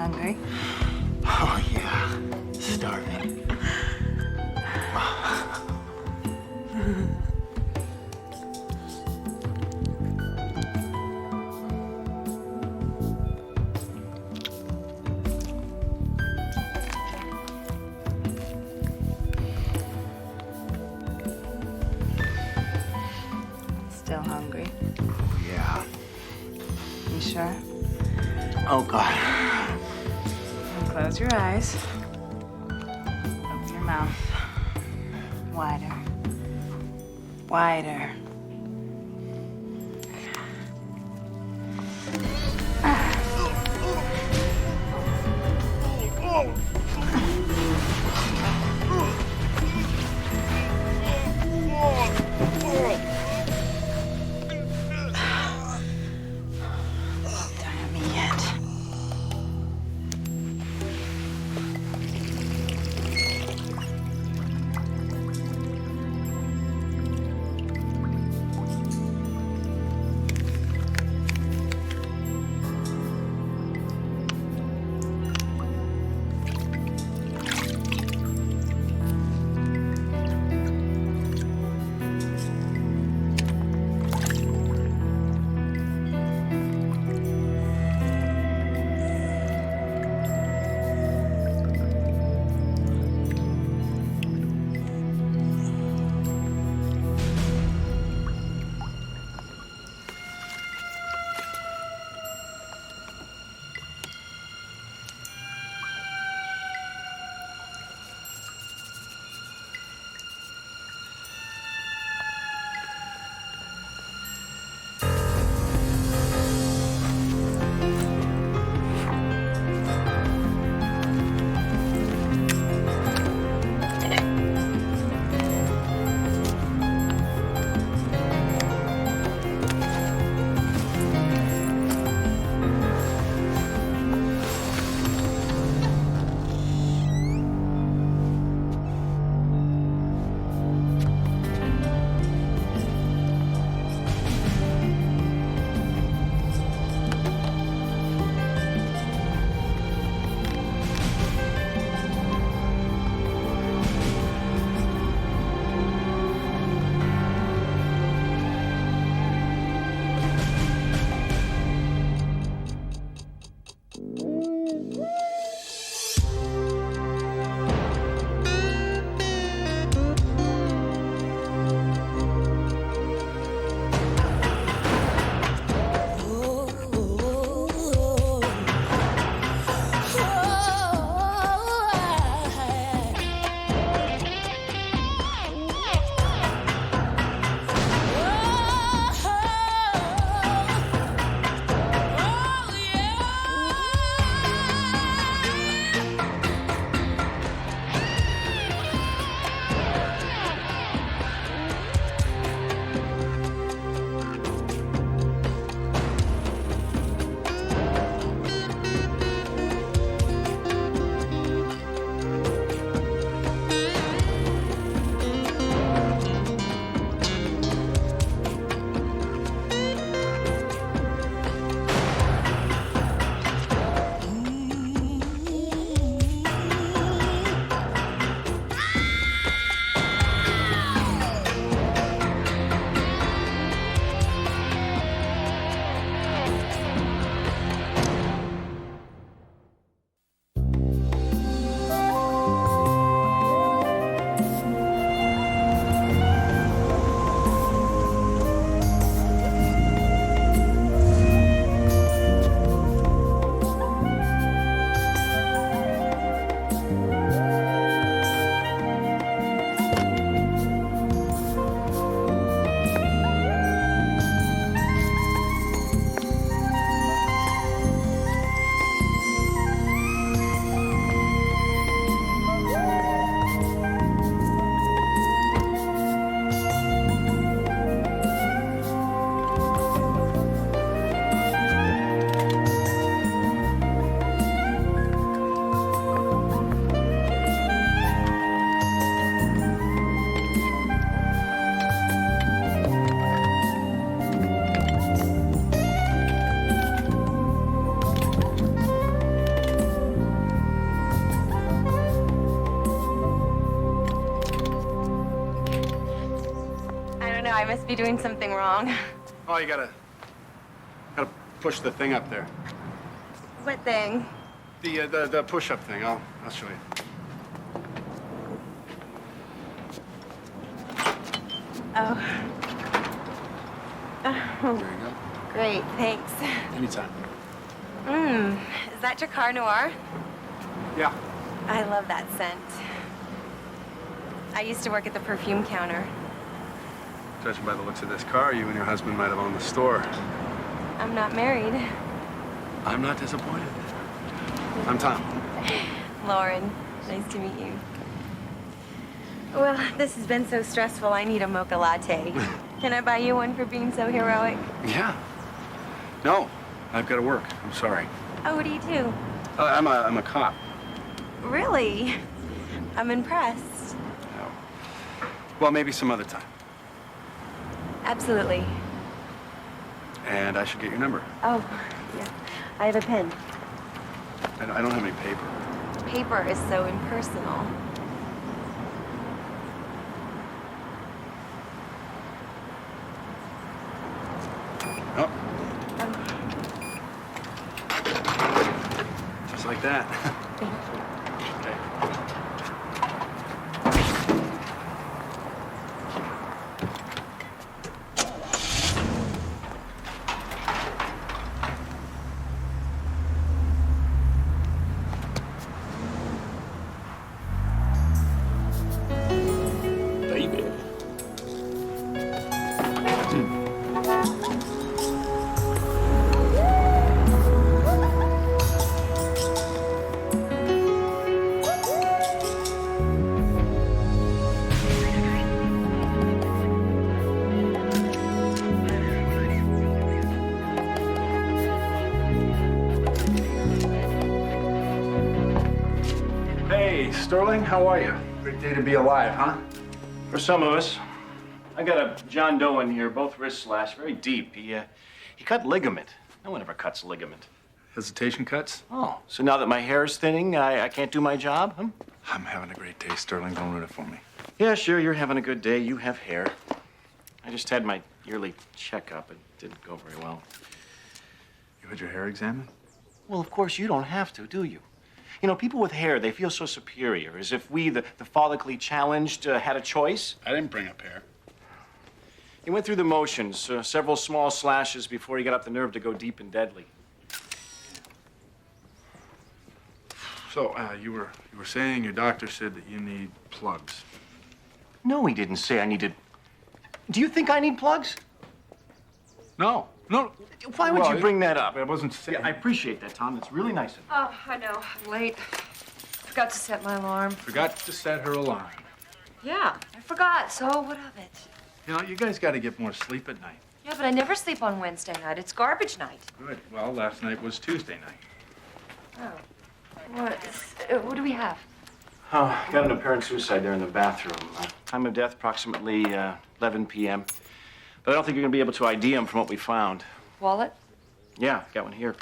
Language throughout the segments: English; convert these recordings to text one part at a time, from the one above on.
Hungry? Oh, yeah. Starving. Still hungry? Oh, yeah. You sure? Oh, God. And close your eyes. Open your mouth. Wider. Wider. Tire me yet. must be doing something wrong. Oh, you gotta push the thing up there. What thing? The push-up thing. I'll show you. Oh. There you go. Great, thanks. Anytime. Is that your car noir? Yeah. I love that scent. I used to work at the perfume counter. Judging by the looks of this car, you and your husband might have owned the store. I'm not married. I'm not disappointed. I'm Tom. Lauren, nice to meet you. Well, this has been so stressful, I need a mocha latte. Can I buy you one for being so heroic? Yeah. No, I've got to work. I'm sorry. Oh, what do you do? I'm a cop. Really? I'm impressed. No. Well, maybe some other time. Absolutely. And I should get your number. Oh, yeah. I have a pen. I don't have any paper. Paper is so impersonal. Oh. Just like that. Thank you. Okay. Baby. Hey, Sterling, how are you? Great day to be alive, huh? For some of us. I got a John Doe in here, both wrists slashed, very deep. He cut ligament. No one ever cuts ligament. Hesitation cuts? Oh, so now that my hair is thinning, I can't do my job, huh? I'm having a great day, Sterling. Don't ruin it for me. Yeah, sure, you're having a good day. You have hair. I just had my yearly checkup. It didn't go very well. You had your hair examined? Well, of course, you don't have to, do you? You know, people with hair, they feel so superior, as if we, the follically challenged, had a choice. I didn't bring up hair. He went through the motions, several small slashes before he got up the nerve to go deep and deadly. So, you were saying your doctor said that you need plugs. No, he didn't say I needed... Do you think I need plugs? No. Why would Well, you bring that up? I wasn't saying... Yeah, I appreciate that, Tom. It's really nice of you. Oh, I know. I'm late. Forgot to set my alarm. Forgot to set her alarm. Yeah, I forgot. So what of it? You know, you guys got to get more sleep at night. Yeah, but I never sleep on Wednesday night. It's garbage night. Good. Well, last night was Tuesday night. Oh. What do we have? Oh, got an apparent suicide there in the bathroom. Time of death, approximately 11 p.m. But I don't think you're going to be able to ID him from what we found. Wallet? Yeah, got one here.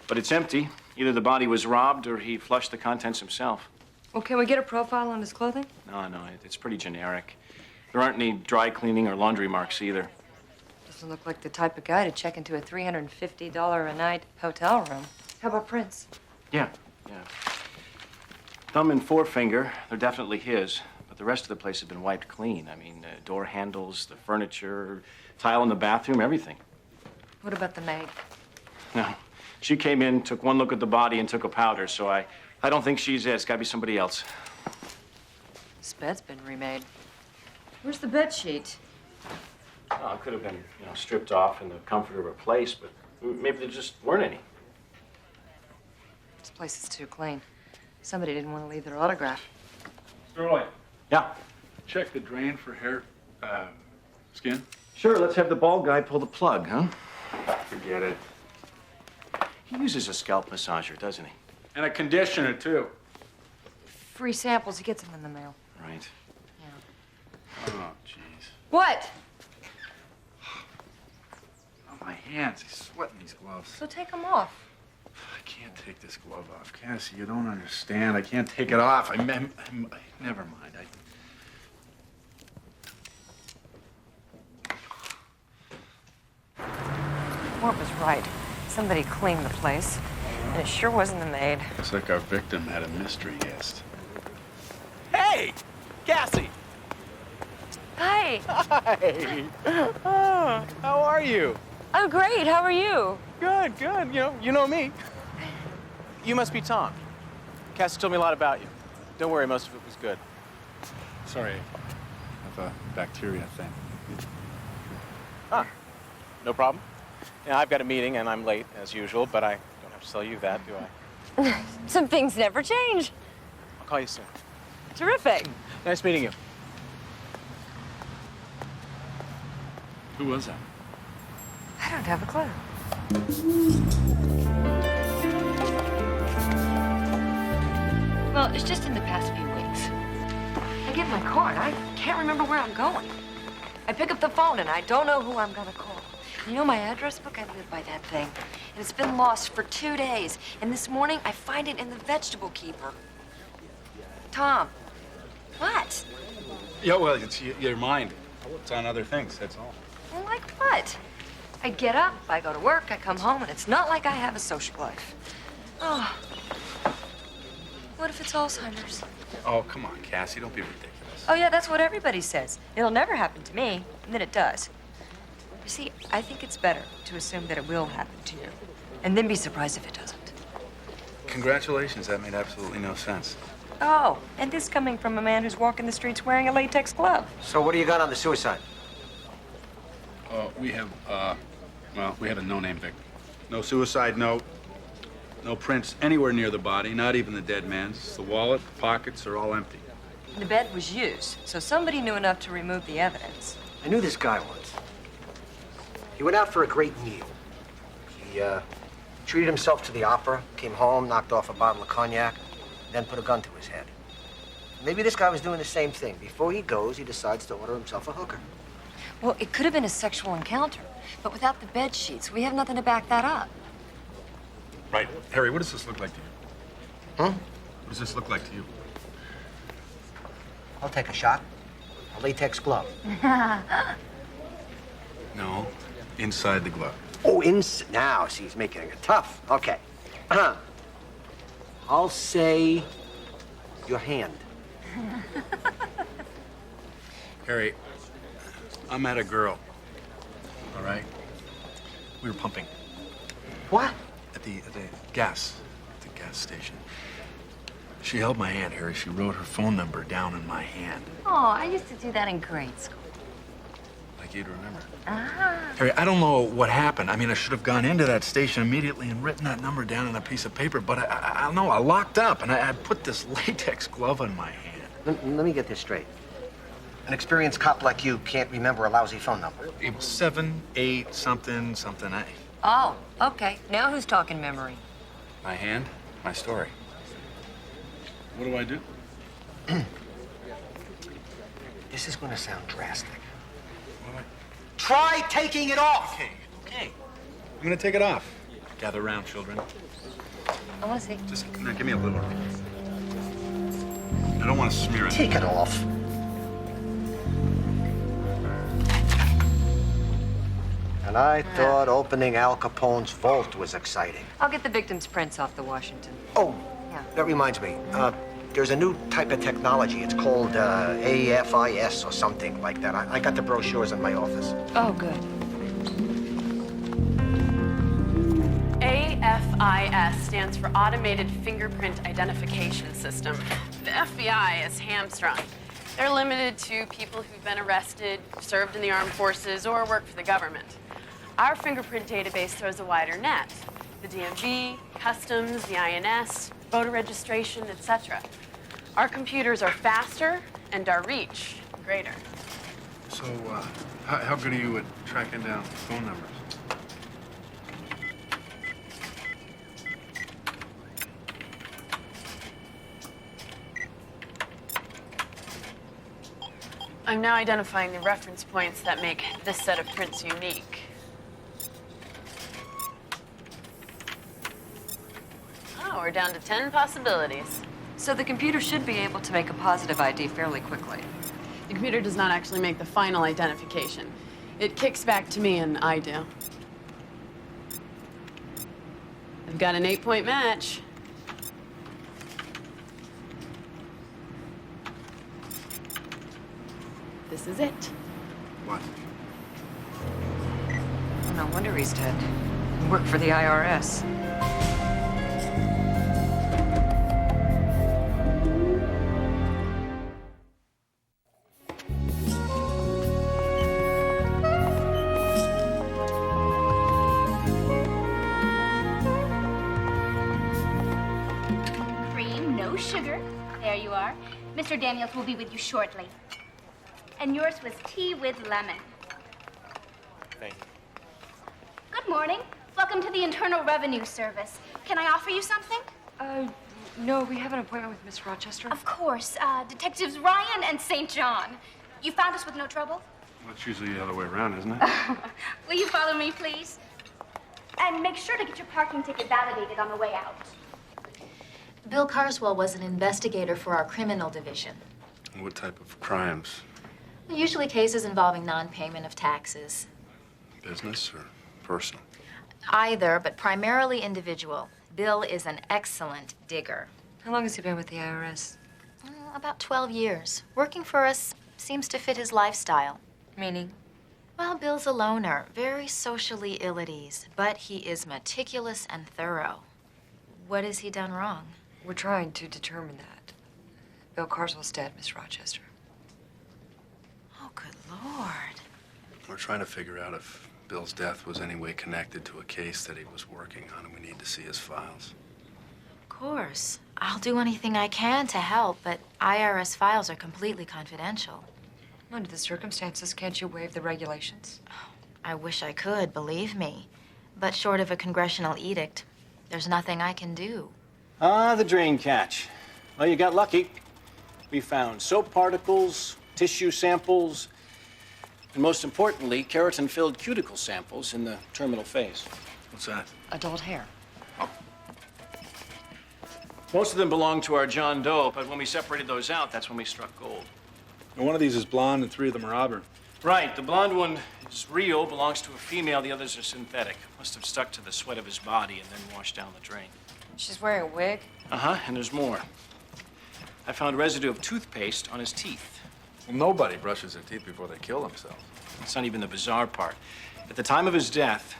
But it's empty. Either the body was robbed or he flushed the contents himself. Well, can we get a profile on his clothing? No, it's pretty generic. There aren't any dry cleaning or laundry marks either. Doesn't look like the type of guy to check into a $350 a night hotel room. How about prints? Yeah. Thumb and forefinger, they're definitely his. But the rest of the place has been wiped clean. I mean, door handles, the furniture, tile in the bathroom, everything. What about the maid? No. She came in, took one look at the body, and took a powder, so I don't think she's it. It's got to be somebody else. This bed's been remade. Where's the bed sheet? Oh, it could have been, stripped off and the comforter replaced, but maybe there just weren't any. This place is too clean. Somebody didn't want to leave their autograph. Sterling, Yeah. check the drain for hair, skin. Sure, let's have the bald guy pull the plug, huh? Forget it. He uses a scalp massager, doesn't he? And a conditioner, too. Free samples. He gets them in the mail. Right. Yeah. Oh, jeez. What? Oh, my hands. He's sweating these gloves. So take them off. I can't take this glove off. Cassie, you don't understand. I can't take it off. Never mind. report was right. Somebody cleaned the place, and it sure wasn't the maid. Looks like our victim had a mystery guest. Hey, Cassie. Hi. Hi. Oh, how are you? Oh, great. How are you? Good, good. You know me. You must be Tom. Cassie told me a lot about you. Don't worry, most of it was good. Sorry, I have a bacteria thing. Huh. No problem. Yeah, I've got a meeting and I'm late as usual, but I don't have to tell you that, do I? Some things never change. I'll call you soon. Terrific. Nice meeting you. Who was that? I don't have a clue. Well, it's just in the past few weeks. I get my car and I can't remember where I'm going. I pick up the phone and I don't know who I'm gonna call. You know my address book? I live by that thing. And it's been lost for 2 days. And this morning I find it in the vegetable keeper. Tom. What? Yeah, well, it's your mind. It's on other things, that's all. Well, like what? I get up, I go to work, I come home, and it's not like I have a social life. Oh. What if it's Alzheimer's? Oh, come on, Cassie, don't be ridiculous. Oh, yeah, that's what everybody says. It'll never happen to me, and then it does. You see, I think it's better to assume that it will happen to you, and then be surprised if it doesn't. Congratulations, that made absolutely no sense. Oh, and this coming from a man who's walking the streets wearing a latex glove. So what do you got on the suicide? We have a no-name victim. No suicide note, no prints anywhere near the body, not even the dead man's. The wallet, the pockets are all empty. The bed was used, so somebody knew enough to remove the evidence. I knew this guy once. He went out for a great meal. He treated himself to the opera, came home, knocked off a bottle of cognac, then put a gun to his head. Maybe this guy was doing the same thing. Before he goes, he decides to order himself a hooker. Well, it could have been a sexual encounter, but without the bed sheets, we have nothing to back that up. Right. Harry, what does this look like to you? Huh? What does this look like to you? I'll take a shot. A latex glove. No, inside the glove. Oh, now, see, he's making it tough. Okay. I'll say your hand. Harry, I met a girl, all right? We were pumping What? at the gas station. She held my hand, Harry. She wrote her phone number down in my hand. Oh, I used to do that in grade school. Like you'd remember. Ah. Harry, I don't know what happened. I mean, I should have gone into that station immediately and written that number down on a piece of paper, but I don't know, I locked up and I put this latex glove on my hand. Let me get this straight. An experienced cop like you can't remember a lousy phone number. It was 7-8 something. Oh, okay. Now who's talking memory? My hand, my story. What do I do? This is going to sound drastic. What do I... Try taking it off! Okay. I'm gonna take it off. Gather around, children. I want to see. Just now, give me a little. I don't want to smear it. Take it off. And I thought opening Al Capone's vault was exciting. I'll get the victim's prints off the Washington. Oh, Yeah. that reminds me. There's a new type of technology. It's called AFIS or something like that. I got the brochures in my office. Oh, good. AFIS stands for Automated Fingerprint Identification System. The FBI is hamstrung. They're limited to people who've been arrested, served in the armed forces, or work for the government. Our fingerprint database throws a wider net. The DMV, Customs, the INS, voter registration, etc. Our computers are faster and our reach greater. So, how good are you at tracking down phone numbers? I'm now identifying the reference points that make this set of prints unique. Oh, we're down to 10 possibilities. So the computer should be able to make a positive ID fairly quickly. The computer does not actually make the final identification. It kicks back to me and I do. got an 8-point match. This is it. What? Oh, no wonder he's dead. He worked for the IRS. Cream, no sugar. There you are. Mr. Daniels will be with you shortly. And yours was tea with lemon. Thank you. Good morning. Welcome to the Internal Revenue Service. Can I offer you something? No, we have an appointment with Miss Rochester. Of course. Detectives Ryan and St. John. You found us with no trouble? Well, it's usually the other way around, isn't it? Will you follow me, please? And make sure to get your parking ticket validated on the way out. Bill Carswell was an investigator for our criminal division. What type of crimes? Usually cases involving non-payment of taxes. Business or personal? Either, but primarily individual. Bill is an excellent digger. How long has he been with the IRS? About 12 years. Working for us seems to fit his lifestyle. Meaning? Well, Bill's a loner, very socially ill at ease, but he is meticulous and thorough. What has he done wrong? We're trying to determine that. Bill Carswell's dead, Miss Rochester. Oh, good Lord. We're trying to figure out if Bill's death was any way connected to a case that he was working on, and we need to see his files. Of course. I'll do anything I can to help, but IRS files are completely confidential. Under the circumstances, can't you waive the regulations? I wish I could, believe me. But short of a congressional edict, there's nothing I can do. Ah, the drain catch. Well, you got lucky. We found soap particles, tissue samples, and most importantly, keratin-filled cuticle samples in the terminal phase. What's that? Adult hair. Most of them belong to our John Doe, but when we separated those out, that's when we struck gold. And one of these is blonde and 3 of them are auburn. Right, the blonde one is real, belongs to a female, the others are synthetic. Must have stuck to the sweat of his body and then washed down the drain. She's wearing a wig? Uh-huh, and there's more. I found residue of toothpaste on his teeth. Well, nobody brushes their teeth before they kill themselves. That's not even the bizarre part. At the time of his death,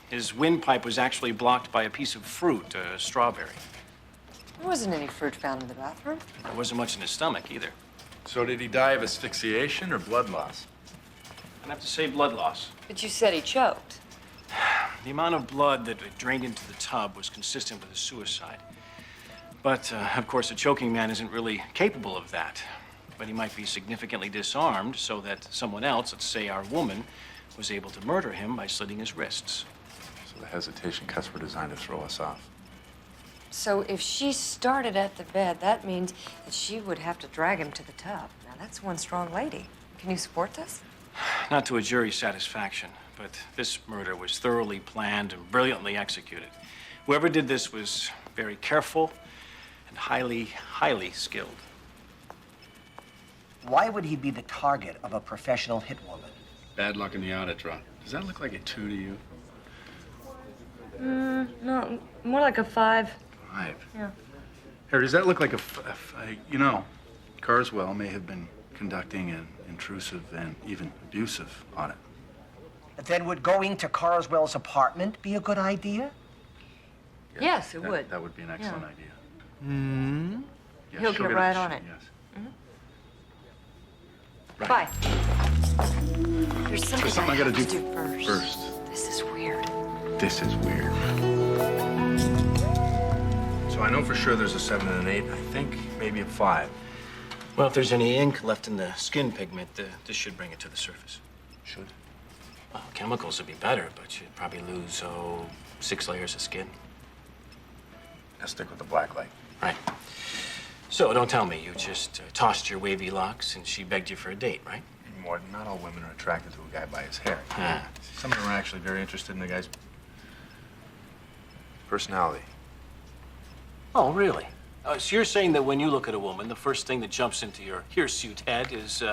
his windpipe was actually blocked by a piece of fruit, a strawberry. There wasn't any fruit found in the bathroom. There wasn't much in his stomach either. So did he die of asphyxiation or blood loss? I'd have to say blood loss. But you said he choked. The amount of blood that drained into the tub was consistent with a suicide. But, of course, a choking man isn't really capable of that. But he might be significantly disarmed so that someone else, let's say our woman, was able to murder him by slitting his wrists. So the hesitation cuts were designed to throw us off. So if she started at the bed, that means that she would have to drag him to the tub. Now, that's one strong lady. Can you support this? Not to a jury's satisfaction, but this murder was thoroughly planned and brilliantly executed. Whoever did this was very careful and highly, highly skilled. Why would he be the target of a professional hit woman? Bad luck in the audit run. Does that look like a 2 to you? No, more like a 5. 5? Yeah. Here, does that look like you know, Carswell may have been conducting an intrusive and even abusive audit. Then would going to Carswell's apartment be a good idea? Yes, it would. That would be an excellent Yeah. idea. Hmm? Yes, He'll she'll get right on it. Yes. Bye. Right. There's something, There's something I gotta have do to first. first. This is weird. This is weird. So I know for sure there's a 7 and an 8. I think maybe a 5. Well, if there's any ink left in the skin pigment, this should bring it to the surface. Should. Well, chemicals would be better, but you'd probably lose, 6 layers of skin. I'll stick with the black light. Right. So, don't tell me you just tossed your wavy locks and she begged you for a date, right? Morton, not all women are attracted to a guy by his hair. Ah. Some of them are actually very interested in the guy's personality. Oh, really? So you're saying that when you look at a woman, the first thing that jumps into your hirsute head is,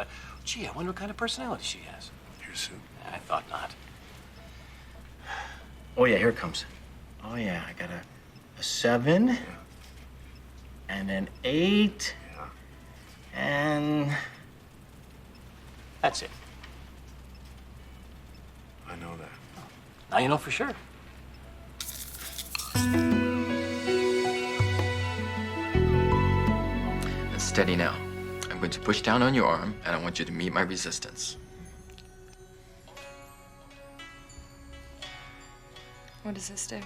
gee, I wonder what kind of personality she has. Hirsute. I thought not. Oh, yeah, here it comes. Oh, yeah, I gotta a 7, and an 8, and that's it. I know that. Now you know for sure. And steady now. I'm going to push down on your arm, and I want you to meet my resistance. What does this do?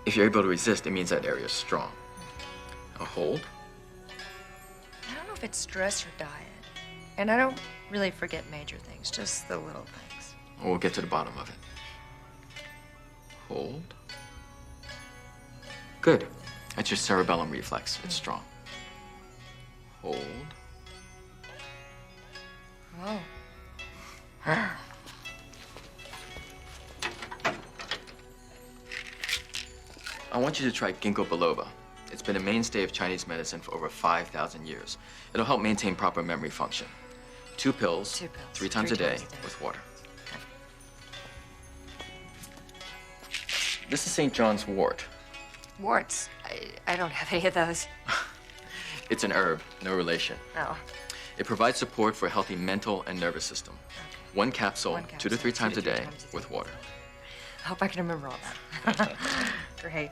If you're able to resist, it means that area is strong. Now hold. I don't know if it's stress or diet. And I don't really forget major things, just the little things. We'll get to the bottom of it. Hold. Good. That's your cerebellum reflex. It's strong. Hold. Oh. I want you to try ginkgo biloba. It's been a mainstay of Chinese medicine for over 5,000 years. It'll help maintain proper memory function. 2 pills, 2 pills. 3 times a day with water. This is St. John's wort. Warts. I don't have any of those. It's an herb, no relation. Oh. It provides support for a healthy mental and nervous system. Okay. One capsule, 1 2 to 3 times 2 a to 3 day times a day. with water. I hope I can remember all that. Great.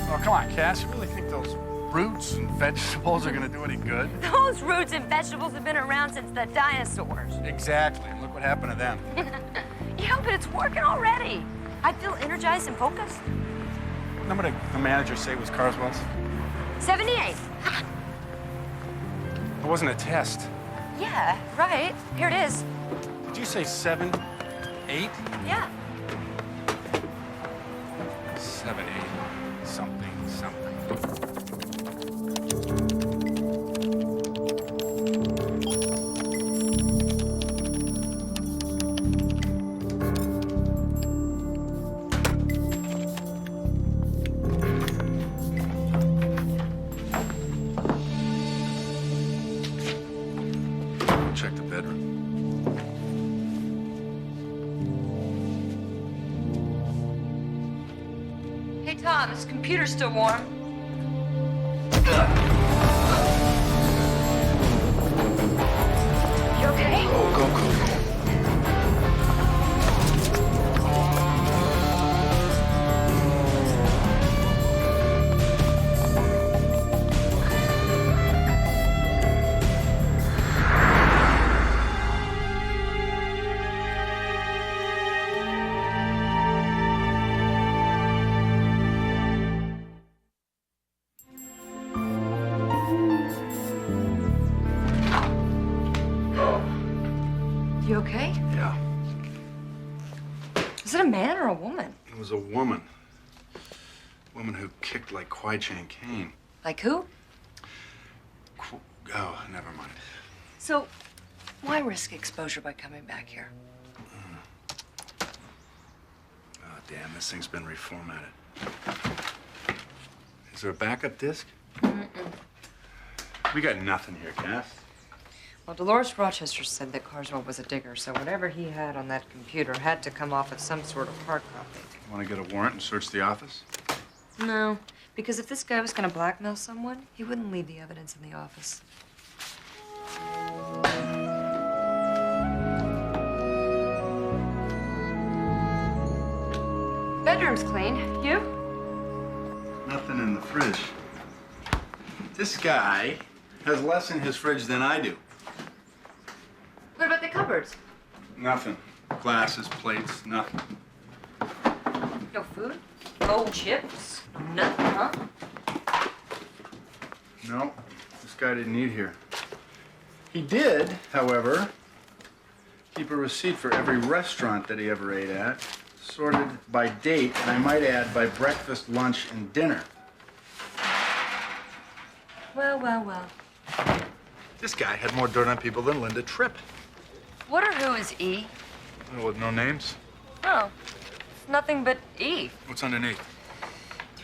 Oh, come on, Cass. You really think those roots and vegetables are gonna do any good? Those roots and vegetables have been around since the dinosaurs. Exactly. And look what happened to them. Yeah, but it's working already. I feel energized and focused. What number did the manager say was Carswell's? 78. It wasn't a test. Yeah, right. Here it is. Did you say 7, 8? Yeah. 7, 8, something, something. Check the bedroom. Hey, Tom, this computer's still warm. You okay? Go. You okay? Yeah, Is it a man or a woman? it was a woman. Woman who kicked like Kwai Chang Caine. Like who? Oh, never mind. So, why risk exposure by coming back here? Oh, damn, this thing's been reformatted. Is there a backup disc? We got nothing here, Cass. Well, Dolores Rochester said that Carswell was a digger, so whatever he had on that computer had to come off with some sort of hard copy. Want to get a warrant and search the office? No, because if this guy was going to blackmail someone, he wouldn't leave the evidence in the office. Bedroom's clean. You? Nothing in the fridge. This guy has less in his fridge than I do. What about the cupboards? Nothing. Glasses, plates, nothing. No food? No chips? Nothing, huh? No, this guy didn't eat here. He did, however, keep a receipt for every restaurant that he ever ate at, sorted by date, and I might add by breakfast, lunch, and dinner. Well. This guy had more dirt on people than Linda Tripp. What or who is E? Oh, with no names? Oh, it's nothing but E. What's underneath?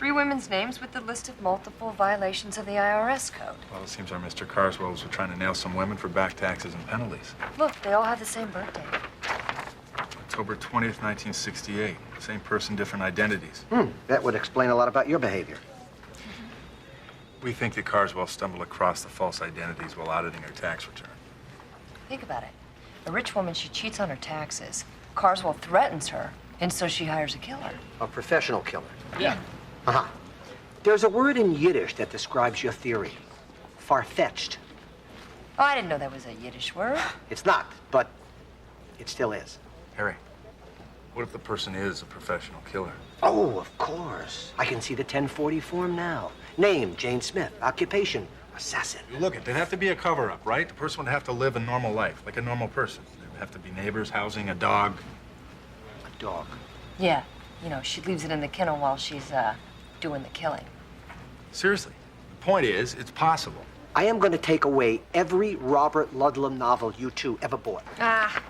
3 women's names with the list of multiple violations of the IRS code. Well, it seems our Mr. Carswells were trying to nail some women for back taxes and penalties. Look, they all have the same birthday. October 20th, 1968. Same person, different identities. That would explain a lot about your behavior. We think that Carswell stumbled across the false identities while auditing her tax return. Think about it. A rich woman, she cheats on her taxes. Carswell threatens her, and so she hires a killer. A professional killer. Yeah. Uh-huh. There's a word in Yiddish that describes your theory. Far-fetched. Oh, I didn't know that was a Yiddish word. It's not, but it still is. Harry, what if the person is a professional killer? Oh, of course. I can see the 1040 form now. Name, Jane Smith. Occupation, assassin. Look, it'd have to be a cover-up, right? The person would have to live a normal life, like a normal person. There'd have to be neighbors, housing, a dog. A dog. Yeah, you know, she leaves it in the kennel while she's, doing the killing. Seriously, the point is, it's possible. I am going to take away every Robert Ludlum novel you two ever bought. Ah,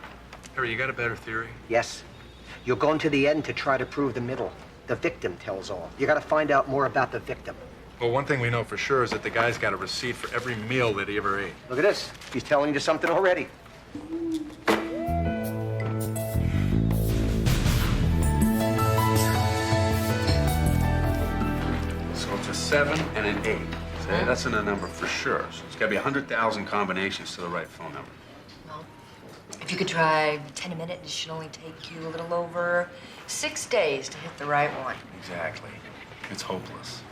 Harry, you got a better theory? Yes. You're going to the end to try to prove the middle. The victim tells all. You got to find out more about the victim. Well, one thing we know for sure is that the guy's got a receipt for every meal that he ever ate. Look at this. He's telling you something already. So it's a 7 and an 8. See, that's in a number for sure. So it's got to be 100,000 combinations to the right phone number. well, if you could try 10 a minute, it should only take you a little over 6 days to hit the right one. Exactly. It's hopeless.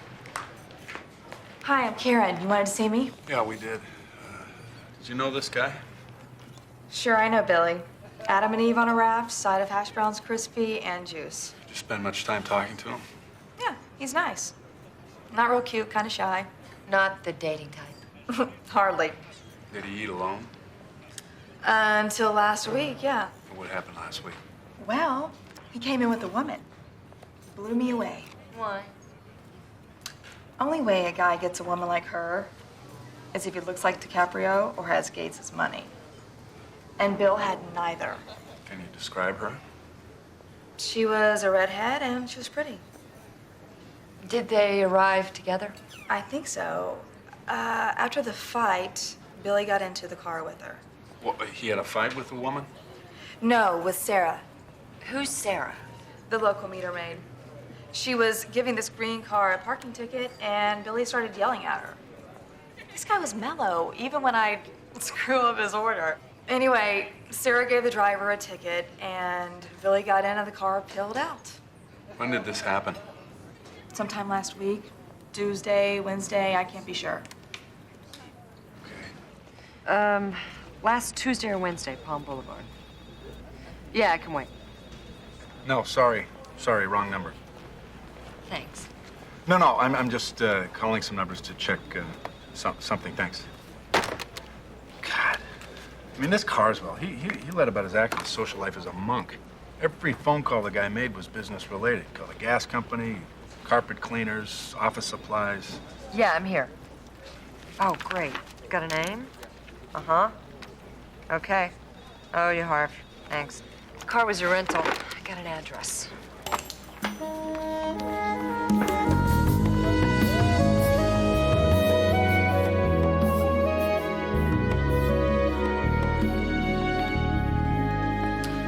Hi, I'm Karen. You wanted to see me? Yeah, we did. Did you know this guy? Sure, I know Billy. Adam and Eve on a raft, side of hash browns crispy, and juice. Did you spend much time talking to him? Yeah, he's nice. Not real cute, kind of shy. Not the dating type. Hardly. Did he eat alone? Until last week, yeah. What happened last week? Well, he came in with a woman. Blew me away. Why? Only way a guy gets a woman like her is if he looks like DiCaprio or has Gates' money. And Bill had neither. Can you describe her? She was a redhead and she was pretty. Did they arrive together? I think so. After the fight, Billy got into the car with her. What, he had a fight with a woman? No, with Sarah, Who's Sarah? the local meter maid. She was giving this green car a parking ticket, and Billy started yelling at her. This guy was mellow, even when I'd screw up his order. Anyway, Sarah gave the driver a ticket, and Billy got into the car, pilled out. When did this happen? Sometime last week, Tuesday, Wednesday, I can't be sure. Last Tuesday or Wednesday, Palm Boulevard. Yeah, I can wait. No, sorry. Sorry, wrong number. Thanks. No, I'm just calling some numbers to check something. Thanks. God. I mean, this Carswell, he led about as active a social life as a monk. Every phone call the guy made was business related. Called a gas company, carpet cleaners, office supplies. Yeah, I'm here. Oh, great. Got a name? Uh-huh. Okay. Oh, you Harv. Thanks. The car was a rental. I got an address.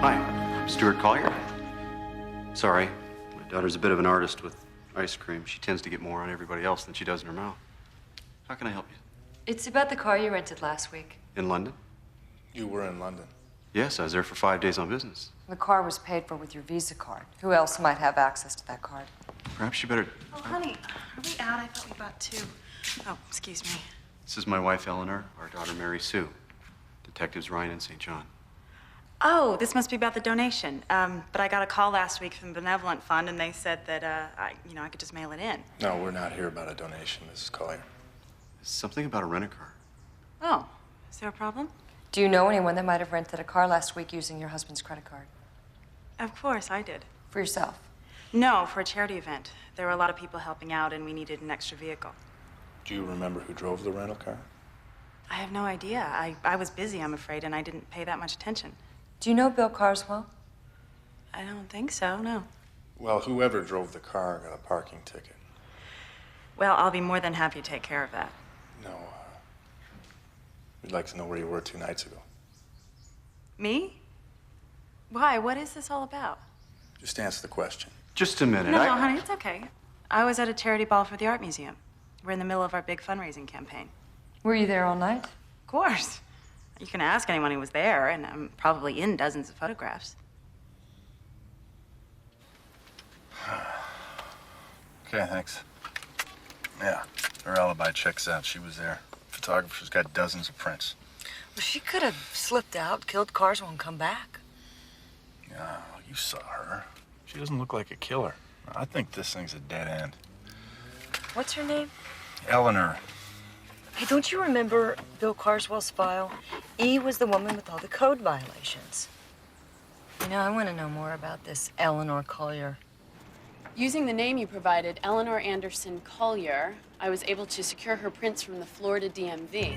Hi, I'm Stuart Collier. Sorry, my daughter's a bit of an artist with ice cream. She tends to get more on everybody else than she does in her mouth. How can I help you? It's about the car you rented last week. In London? You were in London. Yes, I was there for 5 days on business. The car was paid for with your Visa card. Who else might have access to that card? Perhaps you better... Oh, honey, are we out? I thought we bought 2. Oh, excuse me. This is my wife, Eleanor, our daughter, Mary Sue. Detectives Ryan and St. John. Oh, this must be about the donation. But I got a call last week from the Benevolent Fund, and they said that, I could just mail it in. No, we're not here about a donation, Mrs. Collier. Something about a rent-a-car. Oh, is there a problem? Do you know anyone that might have rented a car last week using your husband's credit card? Of course, I did. For yourself? No, for a charity event. There were a lot of people helping out, and we needed an extra vehicle. Do you remember who drove the rental car? I have no idea. I was busy, I'm afraid, and I didn't pay that much attention. Do you know Bill Carswell? I don't think so, no. Well, whoever drove the car got a parking ticket. Well, I'll be more than happy to take care of that. No, we'd like to know where you were 2 nights ago. Me? Why? What is this all about? Just answer the question. Just a minute. No, honey, it's okay. I was at a charity ball for the art museum. We're in the middle of our big fundraising campaign. Were you there all night? Of course. You can ask anyone who was there, and I'm probably in dozens of photographs. Okay, thanks. Yeah, her alibi checks out. She was there. Photographer's got dozens of prints. Well, she could have slipped out, killed Carswell, and come back. Yeah, you saw her. She doesn't look like a killer. I think this thing's a dead end. What's her name? Eleanor. Hey, don't you remember Bill Carswell's file? E was the woman with all the code violations. You know, I want to know more about this Eleanor Collier. Using the name you provided, Eleanor Anderson Collier, I was able to secure her prints from the Florida DMV.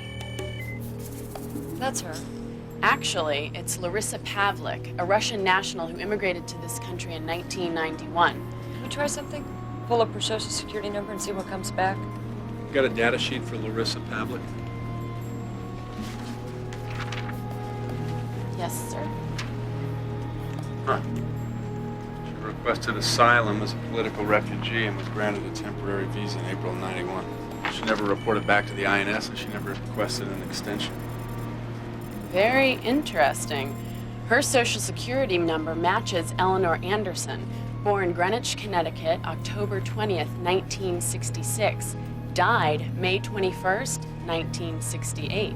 That's her. Actually, it's Larissa Pavlik, a Russian national who immigrated to this country in 1991. Can we try something? Pull up her social security number and see what comes back? Got a data sheet for Larissa Pavlik? Yes, sir. Huh. She requested asylum as a political refugee and was granted a temporary visa in April of '91. She never reported back to the INS, and she never requested an extension. Very interesting. Her social security number matches Eleanor Anderson, born Greenwich, Connecticut, October 20th, 1966. Died May 21st, 1968.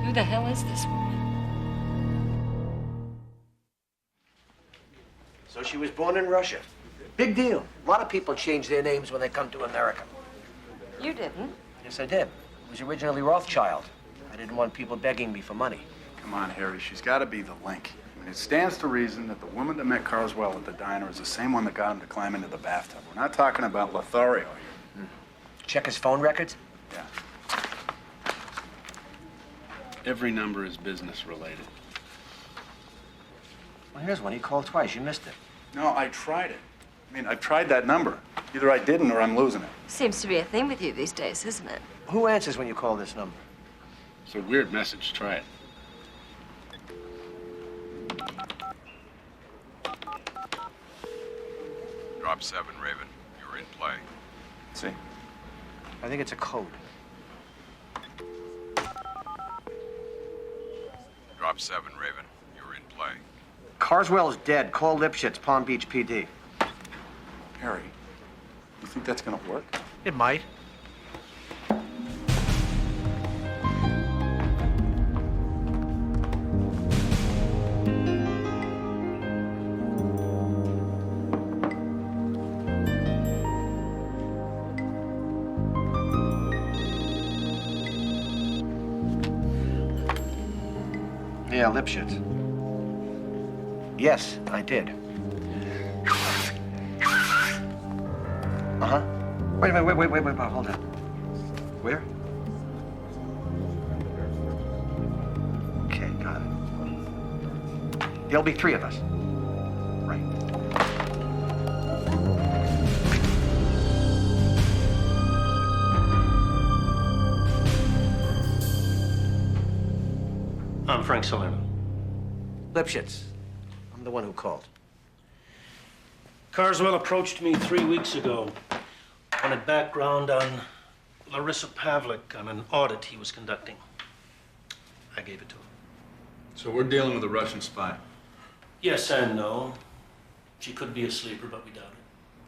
Who the hell is this woman? So she was born in Russia. Big deal. A lot of people change their names when they come to America. You didn't. Yes, I did. It was originally Rothschild. I didn't want people begging me for money. Come on, Harry. She's got to be the link. I mean, it stands to reason that the woman that met Carswell at the diner is the same one that got him to climb into the bathtub. We're not talking about Lothario here. Check his phone records? Yeah. Every number is business related. Well, here's one. He called twice. You missed it. No, I tried it. I mean, I tried that number. Either I didn't or I'm losing it. Seems to be a thing with you these days, isn't it? Who answers when you call this number? It's a weird message. Try it. Drop 7, Raven. You're in play. See? I think it's a code. Drop 7, Raven. You're in play. Carswell's dead. Call Lipschitz, Palm Beach PD. Harry, you think that's gonna work? It might. Yeah, Lipschitz. Yes, I did. Uh-huh. Wait, hold on. Where? Okay, got it. There'll be 3 of us. Right. I'm Frank Salerno. Lipschitz. I'm the one who called. Carswell approached me 3 weeks ago. Wanted background on Larissa Pavlik on an audit he was conducting. I gave it to him. So we're dealing with a Russian spy. Yes and no. She could be a sleeper, but we doubt it.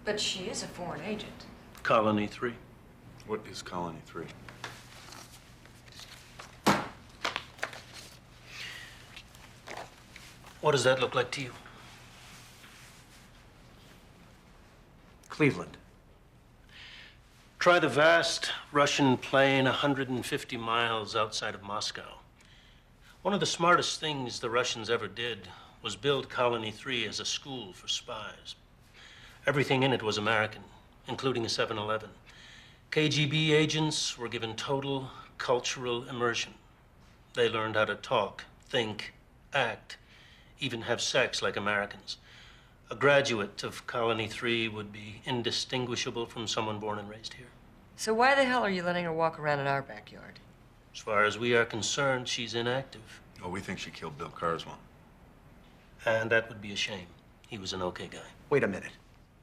But she is a foreign agent. Colony 3. What is Colony 3? What does that look like to you? Cleveland. Try the vast Russian plain 150 miles outside of Moscow. One of the smartest things the Russians ever did was build Colony 3 as a school for spies. Everything in it was American, including a 7-Eleven. KGB agents were given total cultural immersion. They learned how to talk, think, act, even have sex like Americans. A graduate of Colony 3 would be indistinguishable from someone born and raised here. So why the hell are you letting her walk around in our backyard? As far as we are concerned, she's inactive. Oh, we think she killed Bill Carswell. And that would be a shame. He was an okay guy. Wait a minute.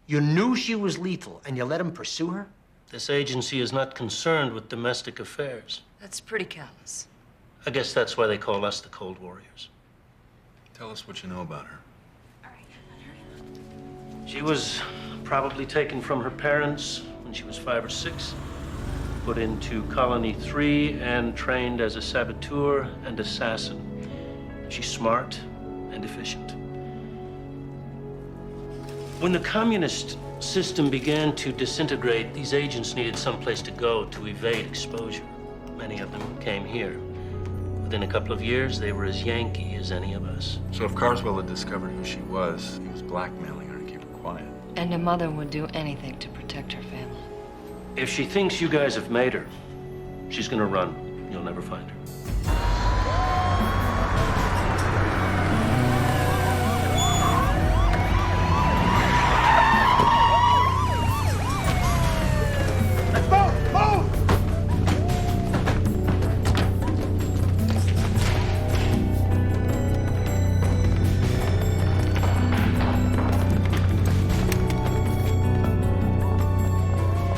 You knew she was lethal, and you let him pursue her? This agency is not concerned with domestic affairs. That's pretty callous. I guess that's why they call us the Cold Warriors. Tell us what you know about her. She was probably taken from her parents when she was 5 or 6, put into Colony 3 and trained as a saboteur and assassin. She's smart and efficient. When the communist system began to disintegrate, these agents needed someplace to go to evade exposure. Many of them came here. Within a couple of years, they were as Yankee as any of us. So if Carswell had discovered who she was, he was blackmailing her to keep her quiet. And a mother would do anything to protect her family. If she thinks you guys have made her, she's gonna run. You'll never find her.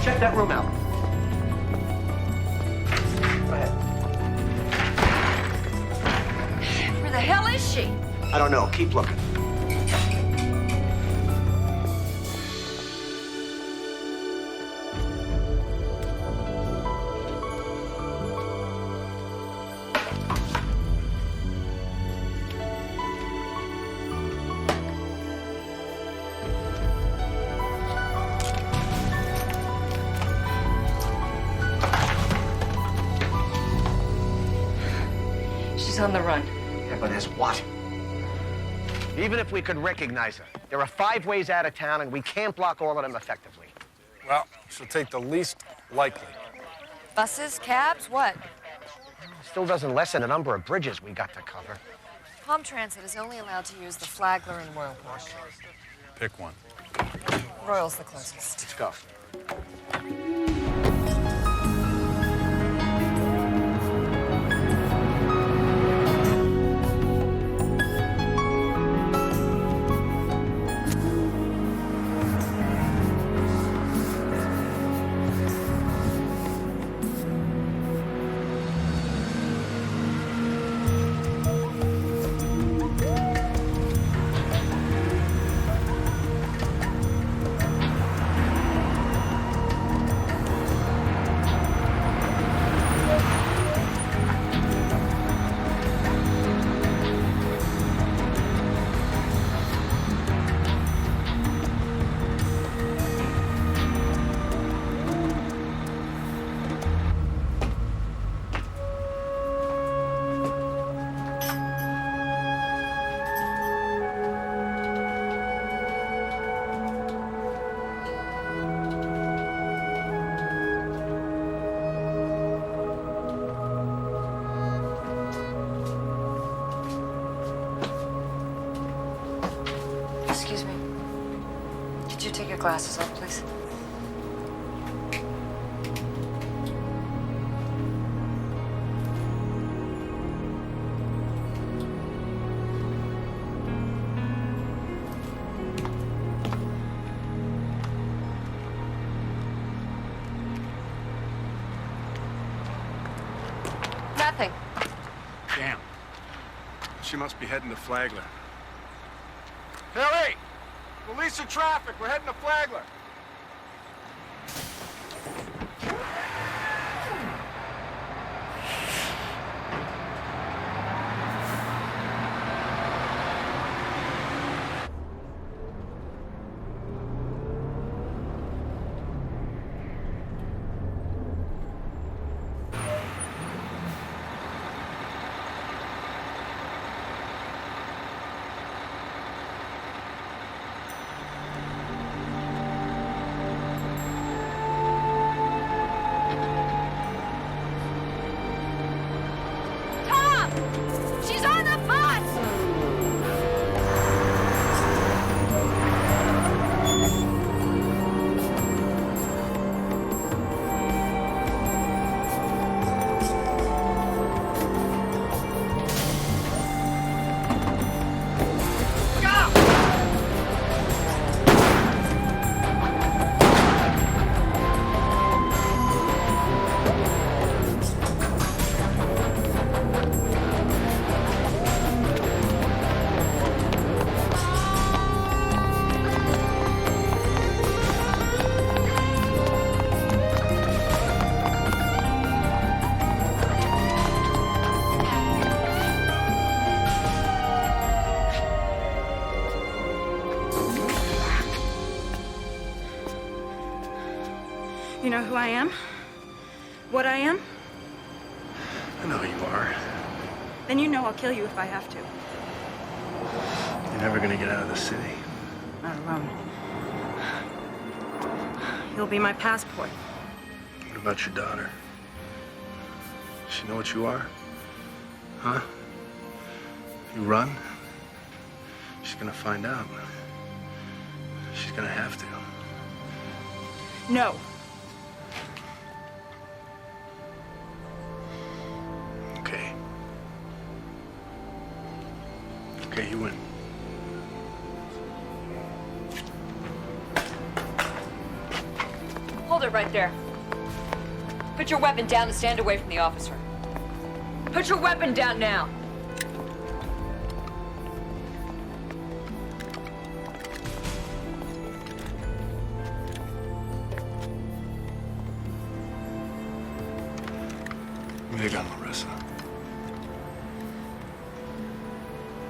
Check that room out. Go ahead. Where the hell is she? I don't know. Keep looking. She's on the run. Yeah, but as what? Even if we could recognize her, there are 5 ways out of town, and we can't block all of them effectively. Well, she'll take the least likely. Buses, cabs, what? Still doesn't lessen the number of bridges we got to cover. Palm Transit is only allowed to use the Flagler and Royal Park. Pick one. Royal's the closest. Let's go. Excuse me. Could you take your glasses off, please? Nothing. Damn. She must be heading to Flagler. Billy! Release the traffic. We're heading to Flagler. You know who I am? What I am? I know who you are. Then you know I'll kill you if I have to. You're never gonna get out of the city. Not alone. You'll be my passport. What about your daughter? Does she know what you are? Huh? You run? She's gonna find out. She's gonna have to. No. Okay. Okay, you win. Hold it right there. Put your weapon down and stand away from the officer. Put your weapon down now. Give me the gun, Larissa.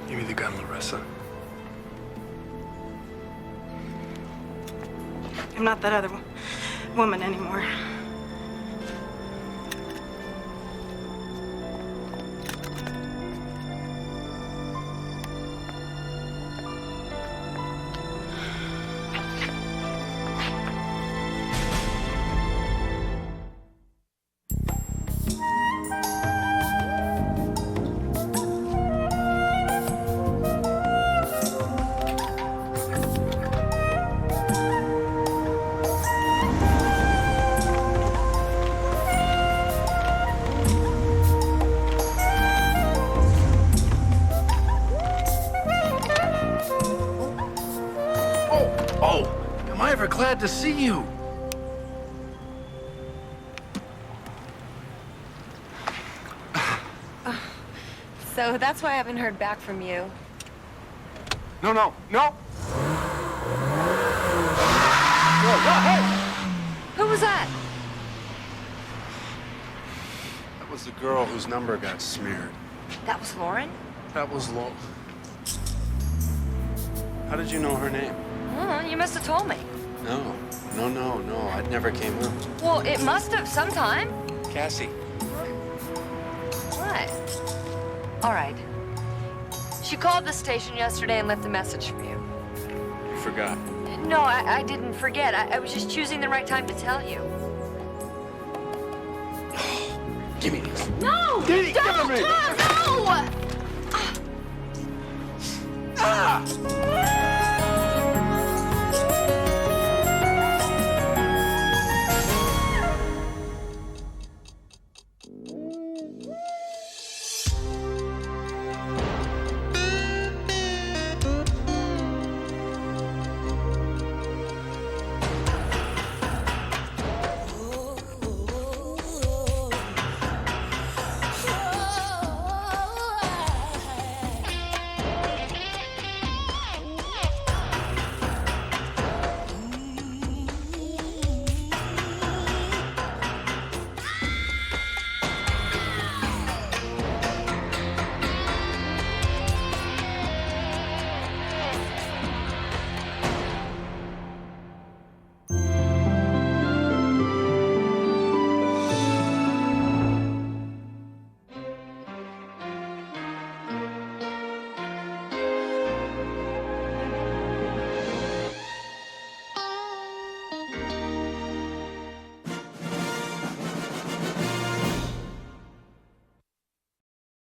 Give me the gun, Larissa. I'm not that other woman anymore. Oh, am I ever glad to see you? So that's why I haven't heard back from you. No, no, no! Who was that? That was the girl whose number got smeared. That was Lauren? That was Lo. How did you know her name? Oh, you must have told me. No. I'd never came up. Well, it must have sometime. Cassie. What? All right. She called the station yesterday and left a message for you. You forgot. No, I didn't forget. I was just choosing the right time to tell you. Give me this. No! Diddy, give it to me. Tom, no! Ah!